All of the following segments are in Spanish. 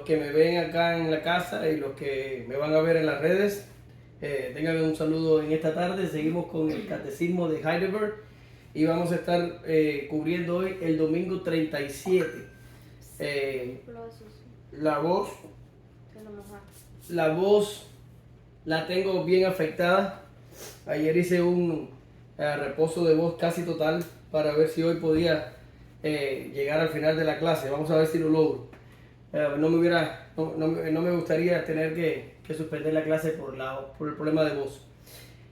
que me ven acá en la casa y los que me van a ver en las redes, tengan un saludo en esta tarde. Seguimos con el Catecismo de Heidelberg y vamos a estar cubriendo hoy el domingo 37. La voz, la tengo bien afectada. Ayer hice un reposo de voz casi total para ver si hoy podía llegar al final de la clase. Vamos a ver si lo logro. No me gustaría tener que suspender la clase por el problema de voz.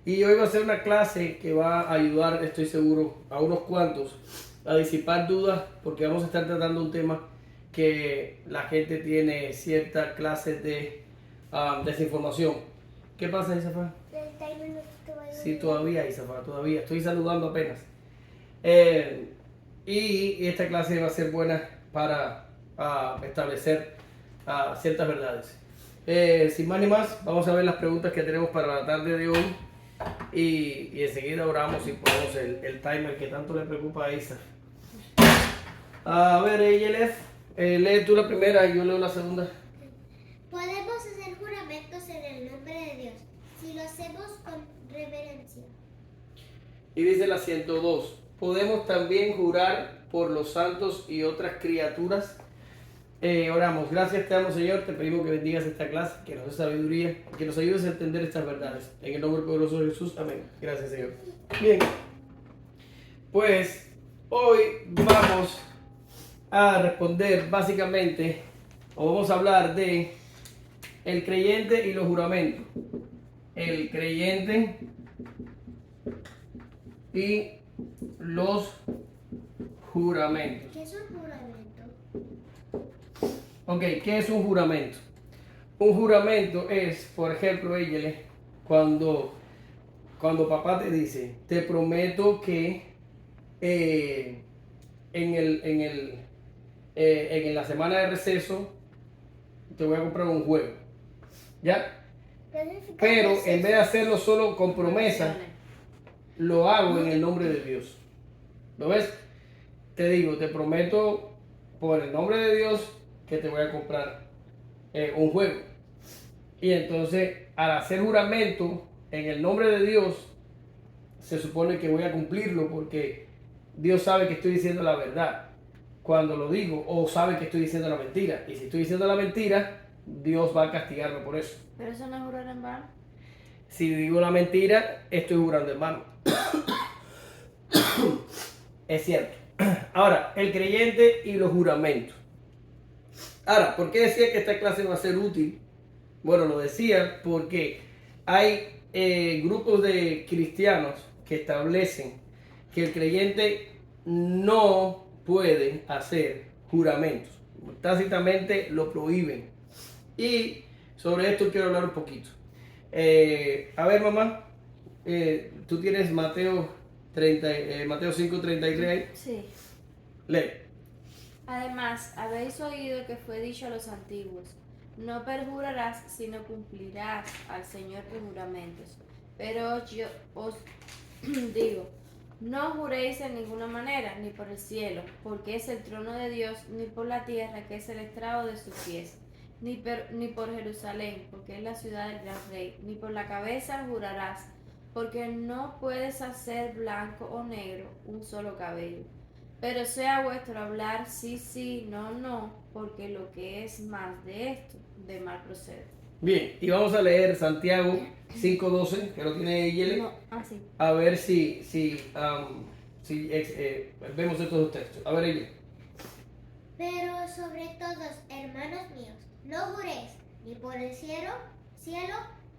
Y hoy va a ser una clase que va a ayudar, estoy seguro, a unos cuantos a disipar dudas, porque vamos a estar tratando un tema que la gente tiene cierta clase de desinformación. ¿Qué pasa, Isafa? Sí, todavía, Isafa, todavía. Estoy saludando apenas. Y esta clase va a ser buena para establecer ciertas verdades. Sin más ni más, vamos a ver las preguntas que tenemos para la tarde de hoy. Y enseguida oramos y ponemos el timer que tanto le preocupa a Isa. A ver, Yelef, lee tú la primera y yo leo la segunda. Podemos hacer juramentos en el nombre de Dios si lo hacemos con reverencia. Y dice la 102. Podemos también jurar por los santos y otras criaturas. Oramos. Gracias te damos, Señor. Te pedimos que bendigas esta clase, que nos dé sabiduría, que nos ayudes a entender estas verdades. En el nombre poderoso de Jesús. Amén. Gracias, Señor. Bien. Pues hoy vamos a responder básicamente, o vamos a hablar de el creyente y los juramentos. El creyente y los juramentos. ¿Qué es un juramento? Ok, ¿qué es un juramento? Un juramento es, por ejemplo, cuando papá te dice, te prometo que en la semana de receso te voy a comprar un juego, ¿ya? Pero en vez de hacerlo solo con promesa, lo hago en el nombre de Dios. ¿Lo ves? Te digo, te prometo por el nombre de Dios que te voy a comprar un juego. Y entonces, al hacer juramento en el nombre de Dios, se supone que voy a cumplirlo porque Dios sabe que estoy diciendo la verdad cuando lo digo, o sabe que estoy diciendo la mentira. Y si estoy diciendo la mentira, Dios va a castigarme por eso. ¿Pero eso no es jurar en vano? Si digo la mentira, estoy jurando en vano. Es cierto. Ahora, el creyente y los juramentos. Ahora, ¿por qué decía que esta clase va a ser útil? Bueno, lo decía porque hay grupos de cristianos que establecen que el creyente no puede hacer juramentos. Tácitamente lo prohíben. Y sobre esto quiero hablar un poquito. A ver, mamá, tú tienes Mateo 5:33 ahí. Sí. Lee. Además, habéis oído que fue dicho a los antiguos, no perjurarás, sino cumplirás al Señor tus juramentos. Pero yo os digo, no juréis en ninguna manera, ni por el cielo, porque es el trono de Dios, ni por la tierra, que es el estrado de sus pies, ni por Jerusalén, porque es la ciudad del gran rey, ni por la cabeza jurarás, porque no puedes hacer blanco o negro un solo cabello. Pero sea vuestro hablar sí, sí, no, no, porque lo que es más de esto, de mal procede. Bien, y vamos a leer Santiago 5:12, que lo tiene Yele. No, así. A ver si vemos estos dos textos. A ver, Yele. Pero sobre todos, hermanos míos, no juréis ni por el cielo,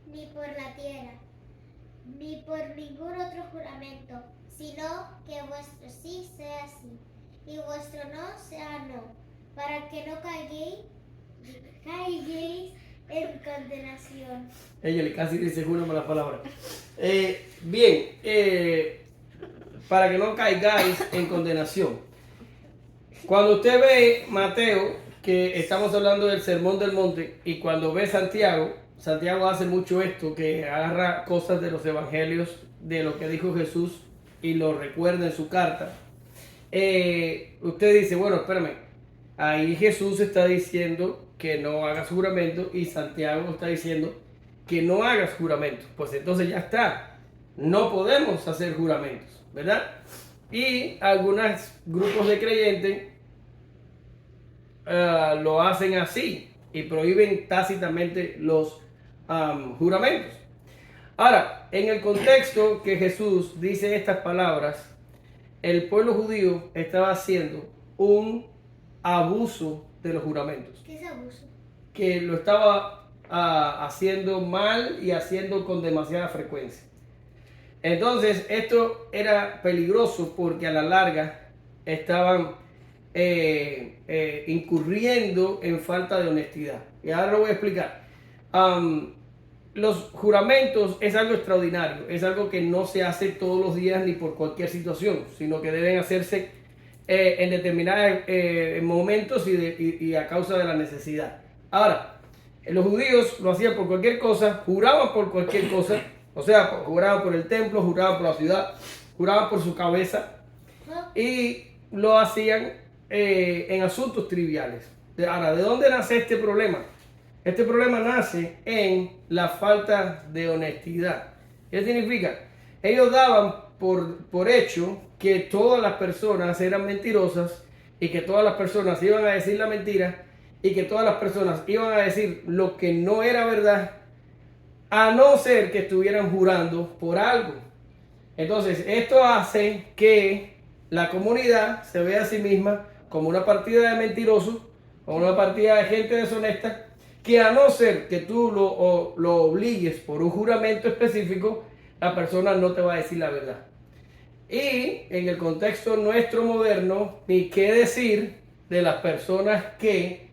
ni por la tierra, ni por ningún otro juramento, sino que vuestro sí sea sí, y vuestro no sea no, para que no caigáis en condenación. Ella casi dice una mala palabra. Bien, para que no caigáis en condenación. Cuando usted ve Mateo, que estamos hablando del Sermón del Monte, y cuando ve Santiago hace mucho esto, que agarra cosas de los evangelios, de lo que dijo Jesús, y lo recuerda en su carta. Usted dice, bueno, espérame, ahí Jesús está diciendo que no hagas juramento y Santiago está diciendo que no hagas juramento. Pues entonces ya está, no podemos hacer juramentos, ¿verdad? Y algunos grupos de creyentes lo hacen así y prohíben tácitamente los juramentos. Ahora, en el contexto que Jesús dice estas palabras, el pueblo judío estaba haciendo un abuso de los juramentos. ¿Qué es abuso? Que lo estaba haciendo mal y haciendo con demasiada frecuencia. Entonces, esto era peligroso porque a la larga estaban incurriendo en falta de honestidad. Y ahora lo voy a explicar. Los juramentos es algo extraordinario, es algo que no se hace todos los días ni por cualquier situación, sino que deben hacerse en determinados momentos y a causa de la necesidad. Ahora, los judíos lo hacían por cualquier cosa, juraban por cualquier cosa, o sea, juraban por el templo, juraban por la ciudad, juraban por su cabeza y lo hacían en asuntos triviales. Ahora, ¿de dónde nace este problema? Este problema nace en la falta de honestidad. ¿Qué significa? Ellos daban por hecho que todas las personas eran mentirosas y que todas las personas iban a decir la mentira y que todas las personas iban a decir lo que no era verdad, a no ser que estuvieran jurando por algo. Entonces, esto hace que la comunidad se vea a sí misma como una partida de mentirosos, como una partida de gente deshonesta, que a no ser que tú lo obligues por un juramento específico, la persona no te va a decir la verdad. Y en el contexto nuestro moderno, ni qué decir de las personas que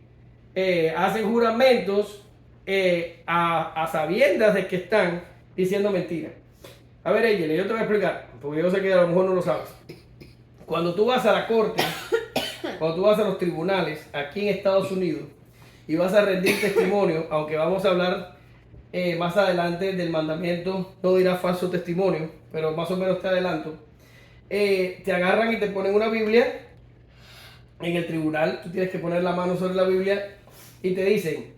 hacen juramentos a sabiendas de que están diciendo mentiras. A ver, Eyele, yo te voy a explicar, porque yo sé que a lo mejor no lo sabes. Cuando tú vas a la corte, cuando tú vas a los tribunales aquí en Estados Unidos y vas a rendir testimonio, aunque vamos a hablar más adelante del mandamiento, no dirá falso testimonio, pero más o menos te adelanto, te agarran y te ponen una Biblia en el tribunal, tú tienes que poner la mano sobre la Biblia y te dicen,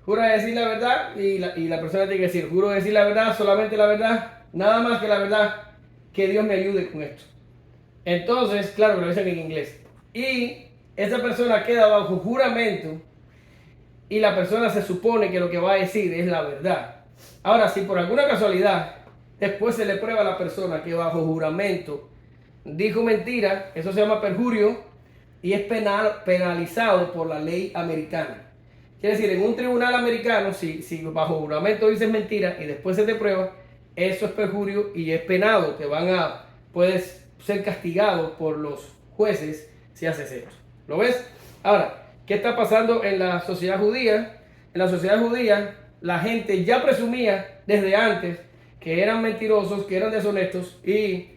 jura decir la verdad, y la persona tiene que decir, juro decir la verdad, solamente la verdad, nada más que la verdad, que Dios me ayude con esto. Entonces, claro, lo dicen en inglés. Y esa persona queda bajo juramento y la persona se supone que lo que va a decir es la verdad. Ahora, si por alguna casualidad después se le prueba a la persona que bajo juramento dijo mentira, eso se llama perjurio y es penalizado por la ley americana. Quiere decir, en un tribunal americano, si bajo juramento dices mentira y después se te prueba, eso es perjurio y es penado. Puedes ser castigado por los jueces si haces esto. ¿Lo ves? Ahora, ¿qué está pasando en la sociedad judía? En la sociedad judía, la gente ya presumía desde antes que eran mentirosos, que eran deshonestos y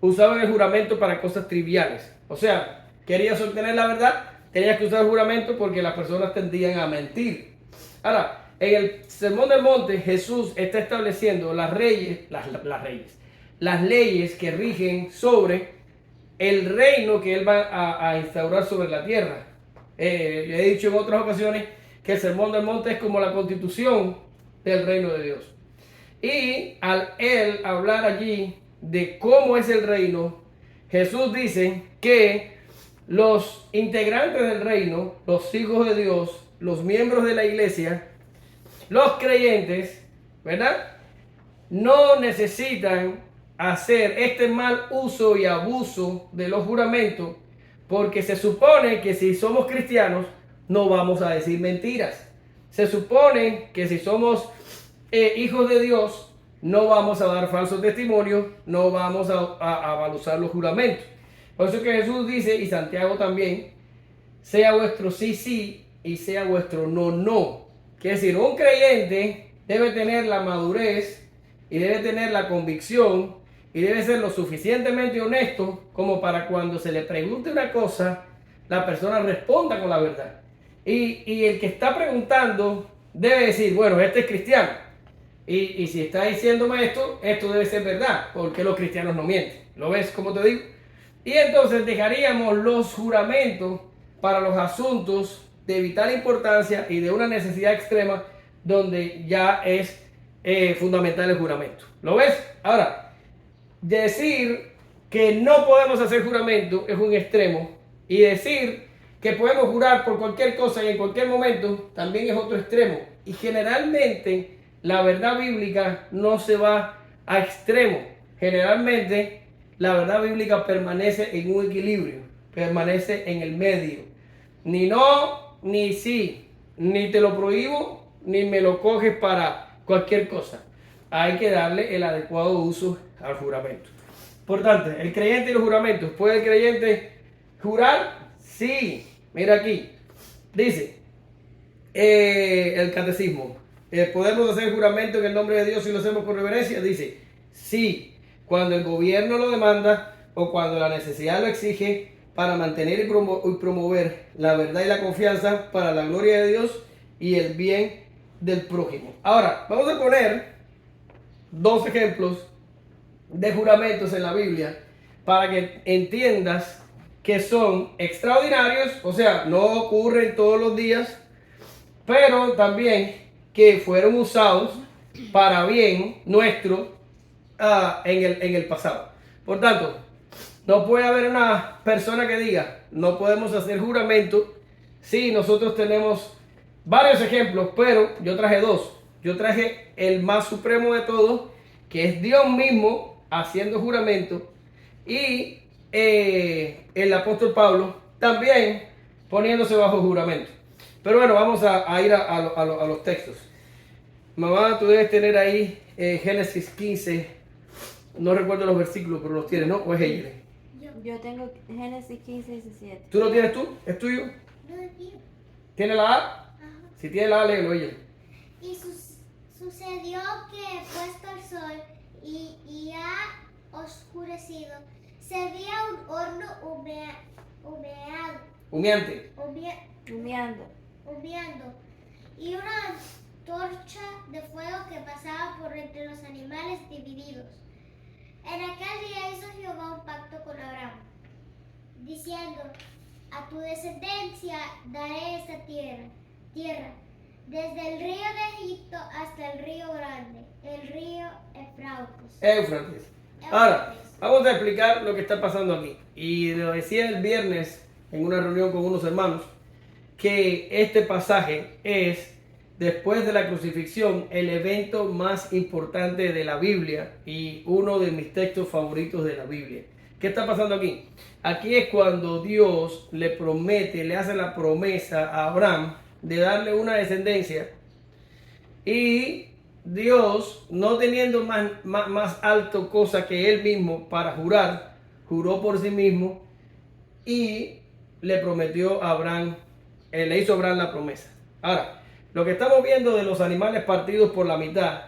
usaban el juramento para cosas triviales. O sea, querías obtener la verdad, tenías que usar el juramento porque las personas tendían a mentir. Ahora, en el Sermón del Monte, Jesús está estableciendo las leyes que rigen sobre el reino que Él va a instaurar sobre la tierra. He dicho en otras ocasiones que el Sermón del Monte es como la constitución del reino de Dios. Y al Él hablar allí de cómo es el reino, Jesús dice que los integrantes del reino, los hijos de Dios, los miembros de la iglesia, los creyentes, ¿verdad? No necesitan hacer este mal uso y abuso de los juramentos, porque se supone que si somos cristianos no vamos a decir mentiras. Se supone que si somos hijos de Dios no vamos a dar falso testimonio, no vamos a usar los juramentos. Por eso que Jesús dice, y Santiago también, sea vuestro sí, sí, y sea vuestro no, no. Quiere decir, un creyente debe tener la madurez y debe tener la convicción y debe ser lo suficientemente honesto como para cuando se le pregunte una cosa, la persona responda con la verdad. Y el que está preguntando debe decir, bueno, este es cristiano. Y si está diciéndome esto debe ser verdad, porque los cristianos no mienten. ¿Lo ves como te digo? Y entonces dejaríamos los juramentos para los asuntos de vital importancia y de una necesidad extrema donde ya es fundamental el juramento. ¿Lo ves? Ahora, decir que no podemos hacer juramento es un extremo, y decir que podemos jurar por cualquier cosa y en cualquier momento también es otro extremo. Y generalmente la verdad bíblica no se va a extremo. Generalmente la verdad bíblica permanece en un equilibrio, permanece en el medio. Ni no, ni sí, ni te lo prohíbo, ni me lo coges para cualquier cosa. Hay que darle el adecuado uso al juramento. Por tanto, el creyente y los juramentos. ¿Puede el creyente jurar? Sí. Mira aquí. Dice el catecismo. ¿Podemos hacer juramento en el nombre de Dios si lo hacemos con reverencia? Dice, sí. Cuando el gobierno lo demanda o cuando la necesidad lo exige para mantener y promover la verdad y la confianza para la gloria de Dios y el bien del prójimo. Ahora, vamos a poner dos ejemplos de juramentos en la Biblia para que entiendas que son extraordinarios, o sea, no ocurren todos los días, pero también que fueron usados para bien nuestro en el pasado. Por tanto, no puede haber una persona que diga no podemos hacer juramento. Sí, nosotros tenemos varios ejemplos, pero yo traje dos. Yo traje el más supremo de todos, que es Dios mismo haciendo juramento, y el apóstol Pablo también poniéndose bajo juramento. Pero bueno, vamos a ir a los textos. Mamá, tú debes tener ahí Génesis 15, no recuerdo los versículos, pero los tienes, ¿no? ¿O es ella? Yo tengo Génesis 15 y 17. ¿Tú lo tienes tú? ¿Es tuyo? No es mío. ¿Tiene la A? Ajá. Si tiene la A, léelo ella. Y sucedió que puesto el sol y ha oscurecido, se veía un horno Humeante. humeando y una antorcha de fuego que pasaba por entre los animales divididos. En aquel día hizo Jehová un pacto con Abraham, diciendo, a tu descendencia daré esta tierra, desde el río de Egipto hasta el río grande, el río Éufrates. Ahora, vamos a explicar lo que está pasando aquí. Y lo decía el viernes en una reunión con unos hermanos, que este pasaje es, después de la crucifixión, el evento más importante de la Biblia y uno de mis textos favoritos de la Biblia. ¿Qué está pasando aquí? Aquí es cuando Dios le promete, le hace la promesa a Abraham de darle una descendencia, y Dios, no teniendo más alto cosa que él mismo para jurar, juró por sí mismo y le prometió a Abraham, le hizo a Abraham la promesa. Ahora, lo que estamos viendo de los animales partidos por la mitad,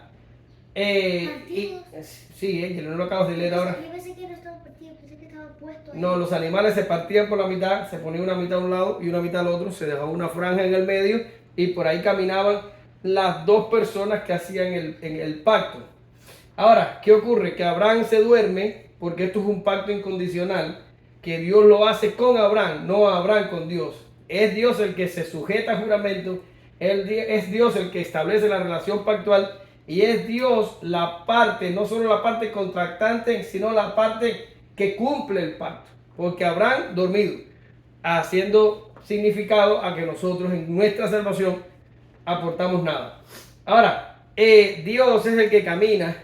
sí, yo no lo acabo de leer ahora. Yo pensé que no estaba partido, pensé que estaba puesto ahí. No, los animales se partían por la mitad, se ponía una mitad a un lado y una mitad al otro, se dejaba una franja en el medio y por ahí caminaban las dos personas que hacían el pacto. Ahora, ¿qué ocurre? Que Abraham se duerme, porque esto es un pacto incondicional, que Dios lo hace con Abraham, no Abraham con Dios. Es Dios el que se sujeta a juramento, es Dios el que establece la relación pactual, y es Dios la parte, no solo la parte contractante, sino la parte que cumple el pacto. Porque Abraham dormido, haciendo significado a que nosotros en nuestra salvación aportamos nada. Ahora, Dios es el que camina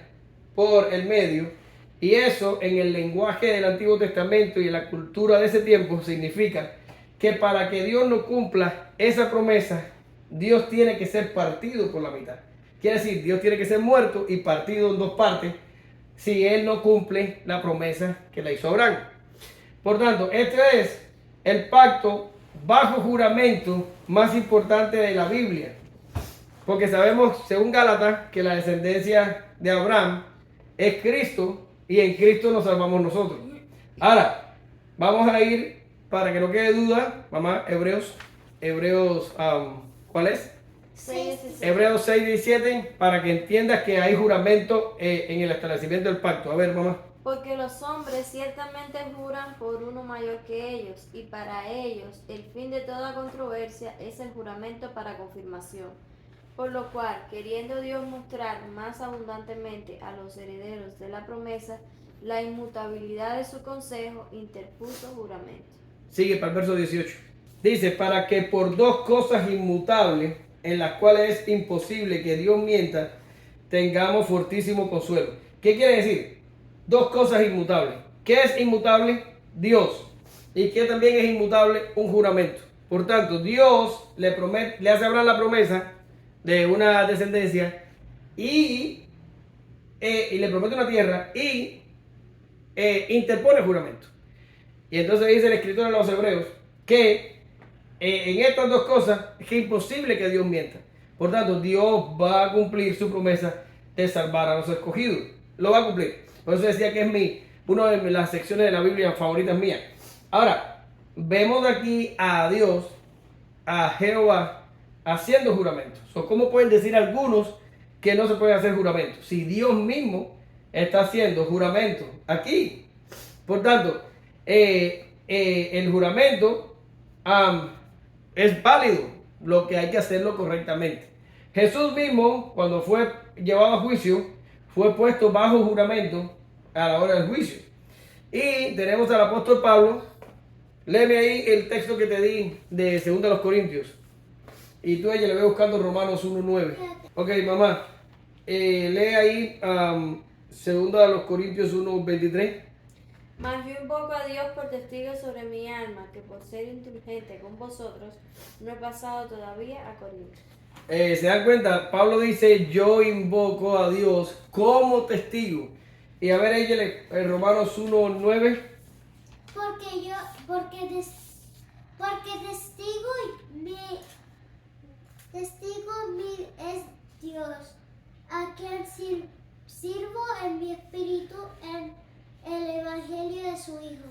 por el medio, y eso en el lenguaje del Antiguo Testamento y en la cultura de ese tiempo significa que para que Dios no cumpla esa promesa, Dios tiene que ser partido por la mitad. Quiere decir, Dios tiene que ser muerto y partido en dos partes si Él no cumple la promesa que le hizo a Abraham. Por tanto, este es el pacto bajo juramento más importante de la Biblia. Porque sabemos, según Gálatas, que la descendencia de Abraham es Cristo, y en Cristo nos salvamos nosotros. Ahora, vamos a ir, para que no quede duda, mamá, Hebreos, ¿cuál es? 6, Hebreos 6, 17, para que entiendas que hay juramento en el establecimiento del pacto. A ver, mamá. Porque los hombres ciertamente juran por uno mayor que ellos, y para ellos el fin de toda controversia es el juramento para confirmación. Por lo cual, queriendo Dios mostrar más abundantemente a los herederos de la promesa la inmutabilidad de su consejo, interpuso juramento. Sigue para el verso 18. Dice, para que por dos cosas inmutables, en las cuales es imposible que Dios mienta, tengamos fortísimo consuelo. ¿Qué quiere decir? Dos cosas inmutables. ¿Qué es inmutable? Dios. ¿Y qué también es inmutable? Un juramento. Por tanto, Dios le hace a Abraham la promesa de una descendencia y le promete una tierra y interpone juramento. Y entonces dice el escritor de los Hebreos que en estas dos cosas es que es imposible que Dios mienta. Por tanto, Dios va a cumplir su promesa de salvar a los escogidos. Lo va a cumplir. Por eso decía que es una de las secciones de la Biblia favoritas mías. Ahora, vemos aquí a Dios, a Jehová, haciendo juramentos. ¿Cómo pueden decir algunos que no se puede hacer juramentos? Si Dios mismo está haciendo juramentos aquí. Por tanto, el juramento es válido, lo que hay que hacerlo correctamente. Jesús mismo, cuando fue llevado a juicio, fue puesto bajo juramento a la hora del juicio. Y tenemos al apóstol Pablo. Léeme ahí el texto que te di de 2 Corintios. Y tú a ella le ve buscando Romanos 1:9. Ok, mamá. Lee ahí 2 Corintios 1:23. Mas yo invoco a Dios por testigo sobre mi alma, que por ser indulgente con vosotros, no he pasado todavía a Corinto. ¿Se dan cuenta? Pablo dice, yo invoco a Dios como testigo. Y a ver, ella, Romanos 1:9. Porque testigo mi es Dios, a quien sirvo en mi espíritu en el evangelio de su Hijo,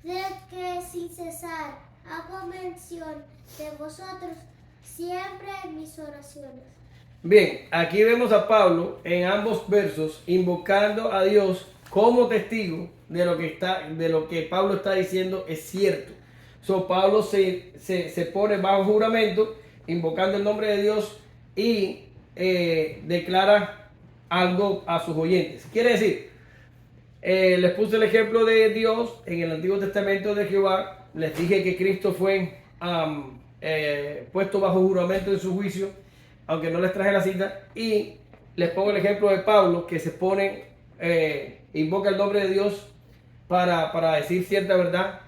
de que sin cesar hago mención de vosotros siempre en mis oraciones. Bien, aquí vemos a Pablo en ambos versos invocando a Dios como testigo de lo que Pablo está diciendo es cierto. Pablo se pone bajo juramento, invocando el nombre de Dios y declara algo a sus oyentes. Quiere decir, les puse el ejemplo de Dios en el Antiguo Testamento de Jehová. Les dije que Cristo fue puesto bajo juramento en su juicio, aunque no les traje la cita. Y les pongo el ejemplo de Pablo, que se pone, invoca el nombre de Dios para decir cierta verdad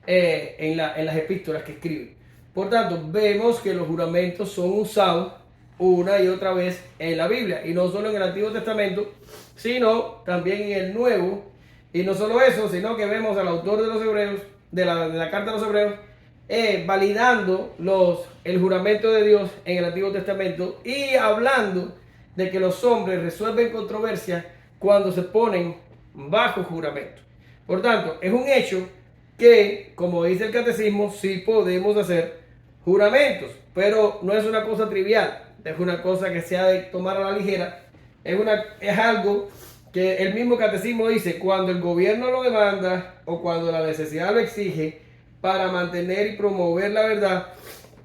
en las epístolas que escribe. Por tanto, vemos que los juramentos son usados una y otra vez en la Biblia, y no solo en el Antiguo Testamento, sino también en el Nuevo. Y no solo eso, sino que vemos al autor de los Hebreos, de la carta de los Hebreos, validando el juramento de Dios en el Antiguo Testamento y hablando de que los hombres resuelven controversias cuando se ponen bajo juramento. Por tanto, es un hecho que, como dice el catecismo, sí podemos hacer juramentos, pero no es una cosa trivial, es una cosa que se ha de tomar a la ligera, es algo que el mismo catecismo dice: cuando el gobierno lo demanda o cuando la necesidad lo exige, para mantener y promover la verdad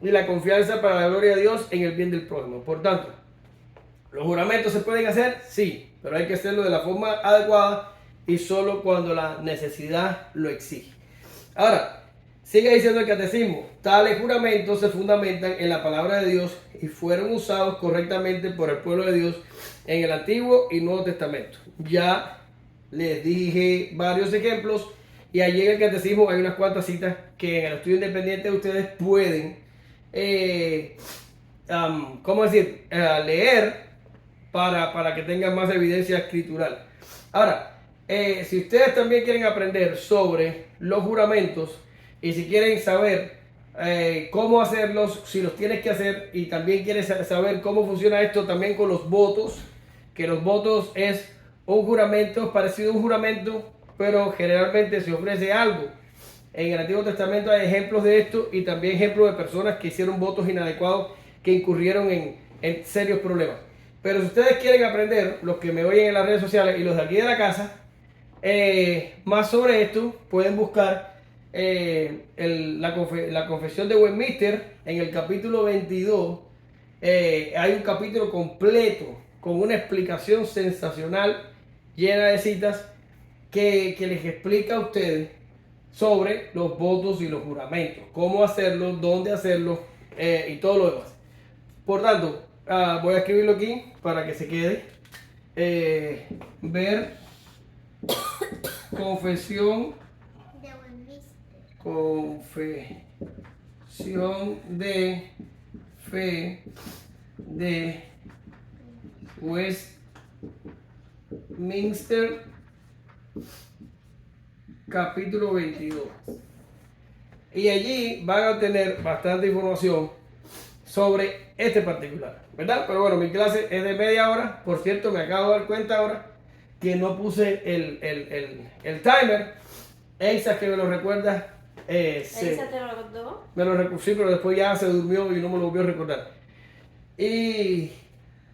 y la confianza para la gloria de Dios en el bien del prójimo. Por tanto, ¿los juramentos se pueden hacer? Sí, pero hay que hacerlo de la forma adecuada y solo cuando la necesidad lo exige. Ahora, sigue diciendo el catecismo: tales juramentos se fundamentan en la palabra de Dios y fueron usados correctamente por el pueblo de Dios en el Antiguo y Nuevo Testamento. Ya les dije varios ejemplos y allí en el catecismo hay unas cuantas citas que en el estudio independiente ustedes pueden leer para que tengan más evidencia escritural. Ahora, si ustedes también quieren aprender sobre los juramentos y si quieren saber cómo hacerlos, si los tienes que hacer, y también quieres saber cómo funciona esto también con los votos, que los votos es un juramento, parecido a un juramento, pero generalmente se ofrece algo. En el Antiguo Testamento hay ejemplos de esto y también ejemplos de personas que hicieron votos inadecuados que incurrieron en serios problemas. Pero si ustedes quieren aprender, los que me oyen en las redes sociales y los de aquí de la casa, más sobre esto pueden buscar la confesión de Westminster en el capítulo 22. Hay un capítulo completo con una explicación sensacional llena de citas que les explica a ustedes sobre los votos y los juramentos, cómo hacerlo, dónde hacerlo y todo lo demás. Por tanto, voy a escribirlo aquí para que se quede. Ver confesión De Westminster. confesión de fe de Westminster, capítulo 22. Y allí van a obtener bastante información sobre este particular, ¿verdad? Pero bueno, mi clase es de media hora. Por cierto, me acabo de dar cuenta ahora que no puse el timer. Elsa, que me lo recuerda. ¿Elsa te lo contó? Me lo recordé, pero después ya se durmió y no me lo volvió a recordar. Y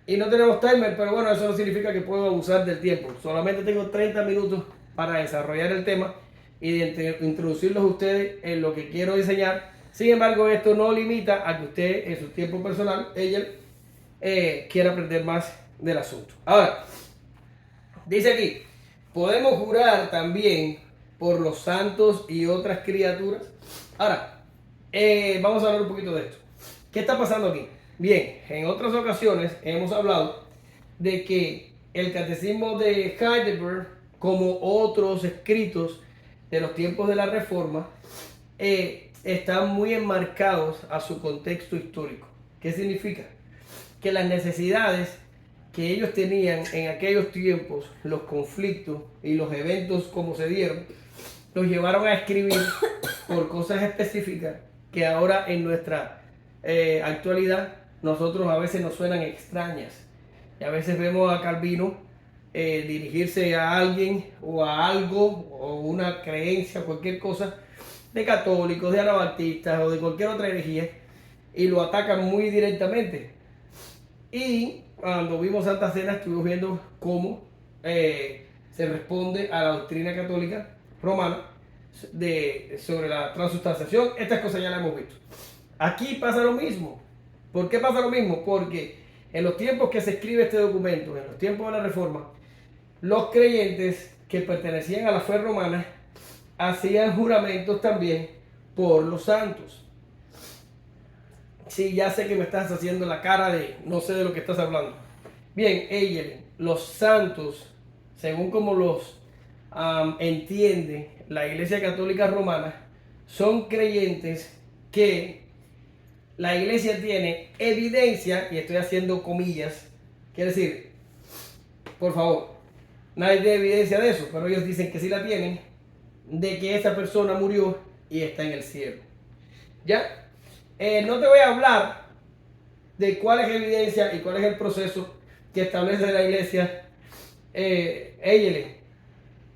no tenemos timer, pero bueno, eso no significa que puedo abusar del tiempo. Solamente tengo 30 minutos para desarrollar el tema y de introducirlos a ustedes en lo que quiero enseñar. Sin embargo, esto no limita a que usted en su tiempo personal, ella, quiera aprender más del asunto. Ahora, dice aquí, podemos jurar también por los santos y otras criaturas. Ahora, vamos a hablar un poquito de esto. ¿Qué está pasando aquí? Bien, en otras ocasiones hemos hablado de que el catecismo de Heidelberg, como otros escritos de los tiempos de la Reforma, están muy enmarcados a su contexto histórico. ¿Qué significa? Que las necesidades que ellos tenían en aquellos tiempos, los conflictos y los eventos como se dieron, los llevaron a escribir por cosas específicas que ahora en nuestra actualidad nosotros a veces nos suenan extrañas. Y a veces vemos a Calvino dirigirse a alguien o a algo o una creencia, cualquier cosa, de católicos, de anabaptistas o de cualquier otra herejía, y lo atacan muy directamente. Y cuando vimos Santa Cena estuvimos viendo cómo se responde a la doctrina católica romana sobre la transustanciación. Estas cosas ya las hemos visto. Aquí pasa lo mismo. ¿Por qué pasa lo mismo? Porque en los tiempos que se escribe este documento, en los tiempos de la Reforma, los creyentes que pertenecían a la fe romana hacían juramentos también por los santos. Sí, ya sé que me estás haciendo la cara de no sé de lo que estás hablando. Bien, Eyelen, los santos, según como los entiende la Iglesia Católica Romana, son creyentes que la Iglesia tiene evidencia, y estoy haciendo comillas, quiere decir, por favor, nadie tiene evidencia de eso, pero ellos dicen que sí la tienen, de que esa persona murió y está en el cielo. ¿Ya? No te voy a hablar de cuál es la evidencia y cuál es el proceso que establece la Iglesia.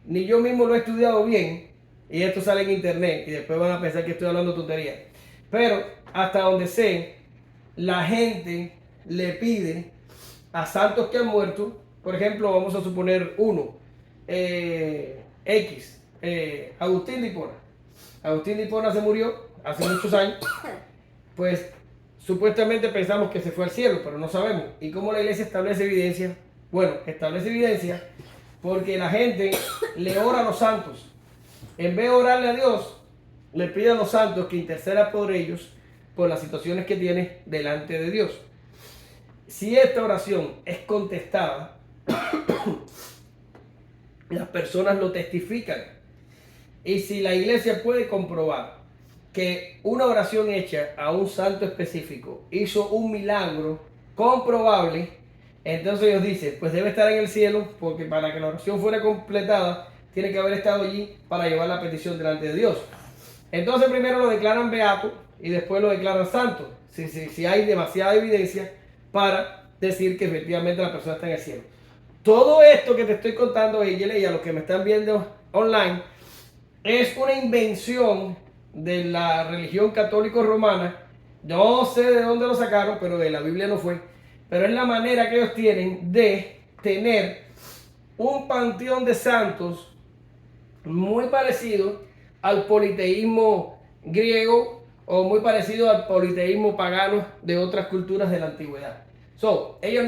Ni yo mismo lo he estudiado bien, y esto sale en internet y después van a pensar que estoy hablando tontería. Pero hasta donde sé, la gente le pide a santos que han muerto, por ejemplo, vamos a suponer uno, Agustín de Hipona. Agustín de Hipona se murió hace muchos años, pues supuestamente pensamos que se fue al cielo, pero no sabemos. ¿Y cómo la Iglesia establece evidencia? Bueno, establece evidencia porque la gente le ora a los santos. En vez de orarle a Dios, le pide a los santos que interceda por ellos, por las situaciones que tiene delante de Dios. Si esta oración es contestada, las personas lo testifican. Y si la Iglesia puede comprobar que una oración hecha a un santo específico hizo un milagro comprobable, entonces ellos dicen, pues debe estar en el cielo, porque para que la oración fuera completada, tiene que haber estado allí para llevar la petición delante de Dios. Entonces primero lo declaran beato y después lo declaran santo, si hay demasiada evidencia para decir que efectivamente la persona está en el cielo. Todo esto que te estoy contando, y a los que me están viendo online, es una invención de la religión católico romana. No sé de dónde lo sacaron, pero de la Biblia no fue. Pero es la manera que ellos tienen de tener un panteón de santos muy parecido al politeísmo griego o muy parecido al politeísmo pagano de otras culturas de la antigüedad. Ellos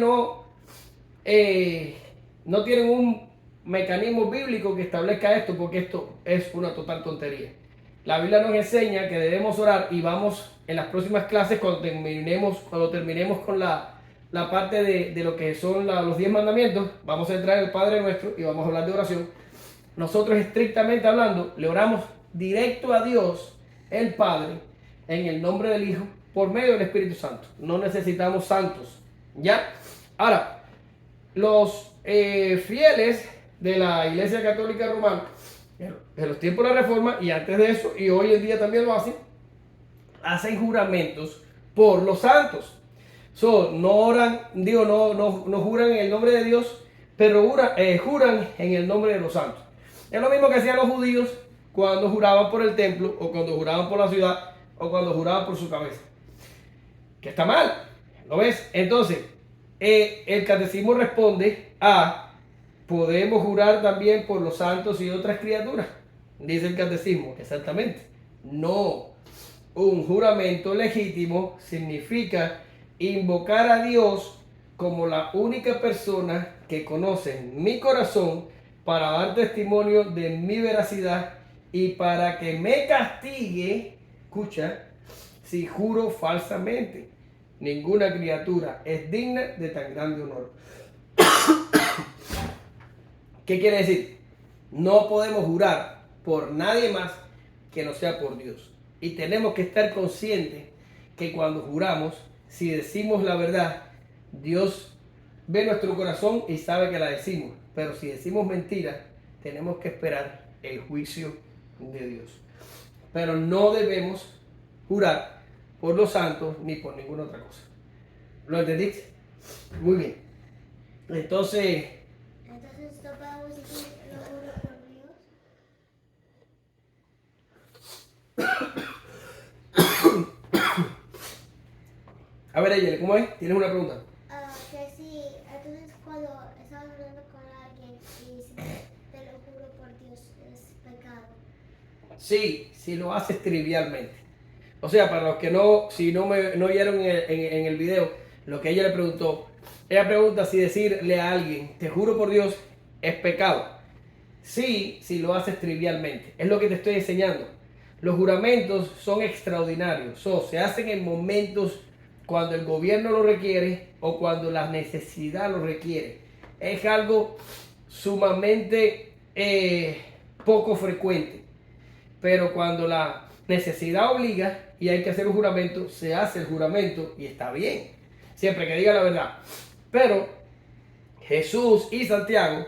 no tienen un mecanismo bíblico que establezca esto, porque esto es una total tontería. La Biblia nos enseña que debemos orar, y vamos en las próximas clases, cuando terminemos con la parte de lo que son los 10 mandamientos, vamos a entrar en el Padre Nuestro y vamos a hablar de oración. Nosotros, estrictamente hablando, le oramos directo a Dios, el Padre, en el nombre del Hijo, por medio del Espíritu Santo. No necesitamos santos, ¿ya? Ahora, los fieles de la Iglesia Católica Romana, en los tiempos de la Reforma, y antes de eso, y hoy en día también lo hacen juramentos por los santos. No oran, no juran en el nombre de Dios, pero juran en el nombre de los santos. Es lo mismo que hacían los judíos cuando juraban por el templo, o cuando juraban por la ciudad, o cuando juraban por su cabeza. Que está mal, ¿lo ves? Entonces, el catecismo responde podemos jurar también por los santos y otras criaturas. Dice el catecismo, exactamente. No, un juramento legítimo significa invocar a Dios como la única persona que conoce mi corazón para dar testimonio de mi veracidad y para que me castigue, escucha, si juro falsamente. Ninguna criatura es digna de tan grande honor. ¿Qué quiere decir? No podemos jurar por nadie más que no sea por Dios. Y tenemos que estar conscientes que cuando juramos, si decimos la verdad, Dios ve nuestro corazón y sabe que la decimos. Pero si decimos mentira, tenemos que esperar el juicio de Dios. Pero no debemos jurar por los santos ni por ninguna otra cosa. ¿Lo entendiste? Muy bien. Entonces no podemos decir lo juro por Dios. A ver, Ayele, ¿cómo es? ¿Tienes una pregunta? Que sí, entonces cuando estás hablando con alguien y si te lo juro por Dios, es pecado. Sí, si lo haces trivialmente. O sea, para los que no oyeron en el video, lo que ella le preguntó, ella pregunta si decirle a alguien, te juro por Dios, es pecado. Sí, si lo haces trivialmente. Es lo que te estoy enseñando. Los juramentos son extraordinarios. Se hacen en momentos cuando el gobierno lo requiere o cuando la necesidad lo requiere. Es algo sumamente poco frecuente. Pero cuando la necesidad obliga y hay que hacer un juramento, se hace el juramento y está bien. Siempre que diga la verdad. Pero Jesús y Santiago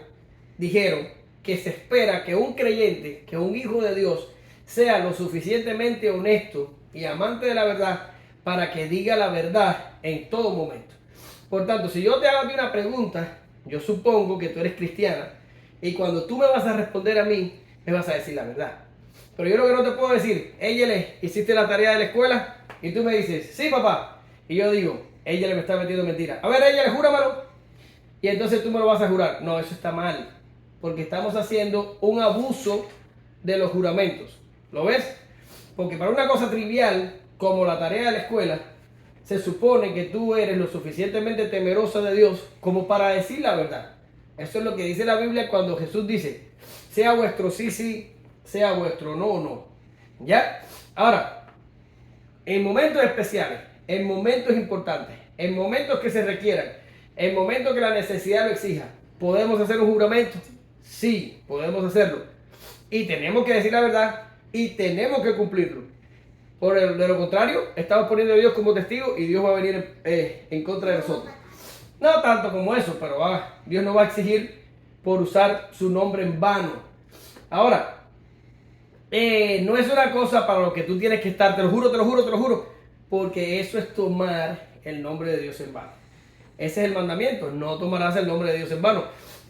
dijeron que se espera que un creyente, que un hijo de Dios, sea lo suficientemente honesto y amante de la verdad para que diga la verdad en todo momento. Por tanto, si yo te hago a ti una pregunta, yo supongo que tú eres cristiana y cuando tú me vas a responder a mí, me vas a decir la verdad. Pero yo lo que no te puedo decir, Eyele, ¿hiciste la tarea de la escuela? Y tú me dices, sí, papá. Y yo digo, Eyele me está metiendo mentira. A ver, Eyele, júramelo. Y entonces tú me lo vas a jurar. No, eso está mal. Porque estamos haciendo un abuso de los juramentos. ¿Lo ves? Porque para una cosa trivial, como la tarea de la escuela, se supone que tú eres lo suficientemente temerosa de Dios como para decir la verdad. Eso es lo que dice la Biblia cuando Jesús dice, sea vuestro sí, sí, sea vuestro no, no. ¿Ya? Ahora, en momentos especiales, en momentos importantes, en momentos que se requieran, en momentos que la necesidad lo exija, ¿podemos hacer un juramento? Sí, podemos hacerlo. Y tenemos que decir la verdad y tenemos que cumplirlo. De lo contrario, estamos poniendo a Dios como testigo y Dios va a venir en contra de nosotros. No tanto como eso, pero Dios nos va a exigir por usar su nombre en vano. Ahora, no es una cosa para lo que tú tienes que estar, te lo juro, te lo juro, te lo juro, porque eso es tomar el nombre de Dios en vano. Ese es el mandamiento, no tomarás el nombre de Dios en vano.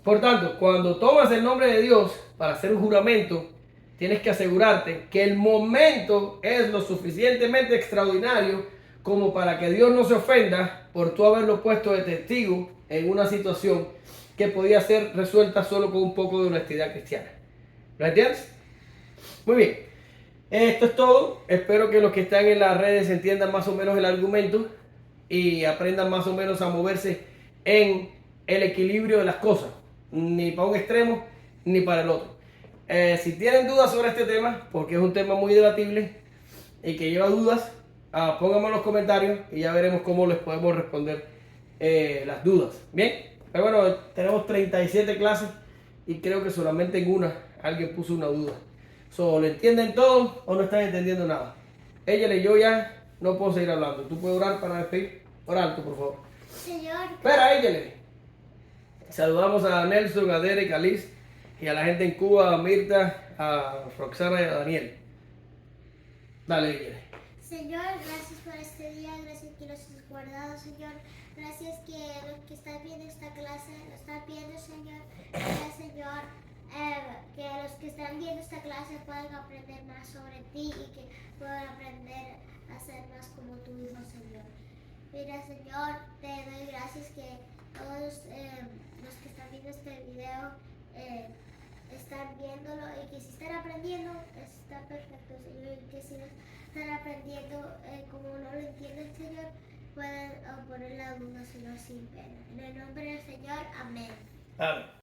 Por tanto, cuando tomas el nombre de Dios para hacer un juramento, tienes que asegurarte que el momento es lo suficientemente extraordinario como para que Dios no se ofenda por tú haberlo puesto de testigo en una situación que podía ser resuelta solo con un poco de honestidad cristiana. ¿Lo entiendes? Muy bien. Esto es todo. Espero que los que están en las redes entiendan más o menos el argumento y aprendan más o menos a moverse en el equilibrio de las cosas. Ni para un extremo ni para el otro. Si tienen dudas sobre este tema, porque es un tema muy debatible y que lleva dudas, pónganme en los comentarios y ya veremos cómo les podemos responder las dudas. Bien, pero bueno, tenemos 37 clases y creo que solamente en una alguien puso una duda. ¿Lo entienden todo o no están entendiendo nada? Ella y yo ya no puedo seguir hablando. ¿Tú puedes orar para despedir? Ora alto, por favor. Señor, Espera, ella. Saludamos a Nelson, a Derek, a Liz y a la gente en Cuba, a Mirta, a Roxana y a Daniel. Dale, ella. Señor, gracias por este día, gracias que los has guardado, Señor. Gracias que los que están viendo esta clase lo están viendo, Señor. Gracias, Señor, que los que están viendo esta clase puedan aprender más sobre ti y que puedan aprender a ser más como tu Hijo, Señor. Mira, Señor, te doy gracias que todos los que están viendo este video están viéndolo y que si están aprendiendo está perfecto, Señor, y que si no están aprendiendo como no lo entienden, Señor, pueden poner la duda, Señor, sin pena. En el nombre del Señor, amén. Amén.